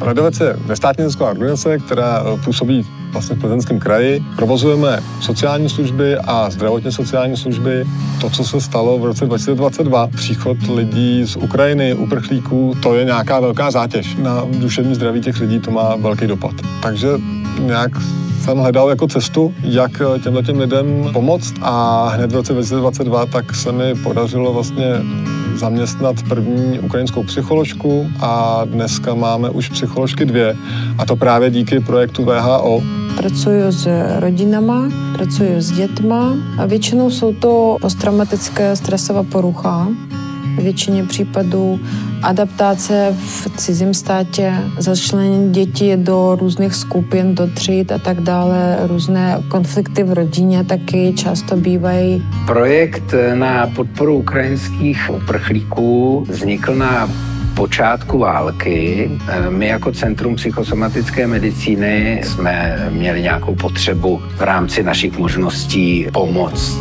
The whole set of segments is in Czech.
Ledovec je nestátní nezisková organizace, která působí vlastně v Plzeňském kraji. Provozujeme sociální služby a zdravotně sociální služby. To, co se stalo v roce 2022, příchod lidí z Ukrajiny, uprchlíků, to je nějaká velká zátěž. Na duševní zdraví těch lidí to má velký dopad. Takže nějak jsem hledal jako cestu, jak těmhletěm lidem pomoct a hned v roce 2022 tak se mi podařilo vlastně zaměstnat první ukrajinskou psycholožku a dneska máme už psycholožky 2 a to právě díky projektu VHO. Pracuji s rodinama, pracuji s dětma a většinou jsou to posttraumatická stresová porucha. V většině případů adaptace v cizím státě, začlenění dětí do různých skupin, do tříd a tak dále, různé konflikty v rodině taky často bývají. Projekt na podporu ukrajinských uprchlíků vznikl na počátku války. My jako Centrum psychosomatické medicíny jsme měli nějakou potřebu v rámci našich možností pomoct.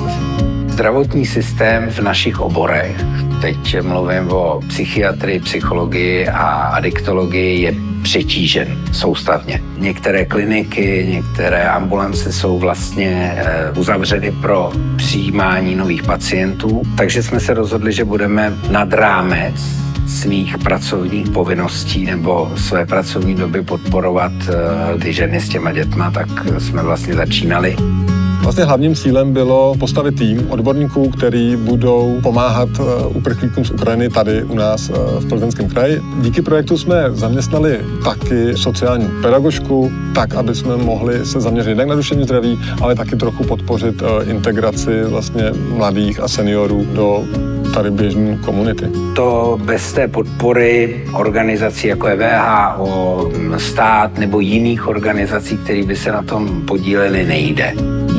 Zdravotní systém v našich oborech, teď mluvím o psychiatrii, psychologii a adiktologii, je přetížen soustavně. Některé kliniky, některé ambulance jsou vlastně uzavřeny pro přijímání nových pacientů, takže jsme se rozhodli, že budeme nad rámec svých pracovních povinností nebo své pracovní doby podporovat ty ženy s těma dětma, tak jsme vlastně začínali. Vlastně hlavním cílem bylo postavit tým odborníků, který budou pomáhat uprchlíkům z Ukrajiny tady u nás v Plzeňském kraji. Díky projektu jsme zaměstnali taky sociální pedagožku, tak, aby jsme mohli se zaměřit nejen na duševní zdraví, ale taky trochu podpořit integraci vlastně mladých a seniorů do tady běžné komunity. To bez té podpory organizací jako je VHO, stát nebo jiných organizací, které by se na tom podílely, nejde.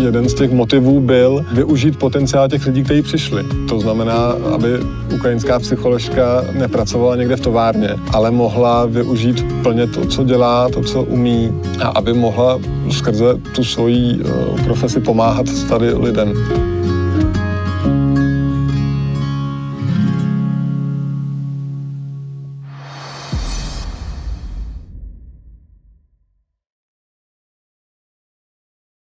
Jeden z těch motivů byl využít potenciál těch lidí, kteří přišli. To znamená, aby ukrajinská psycholožka nepracovala někde v továrně, ale mohla využít plně to, co dělá, to, co umí a aby mohla skrze tu svoji profesi pomáhat tady lidem.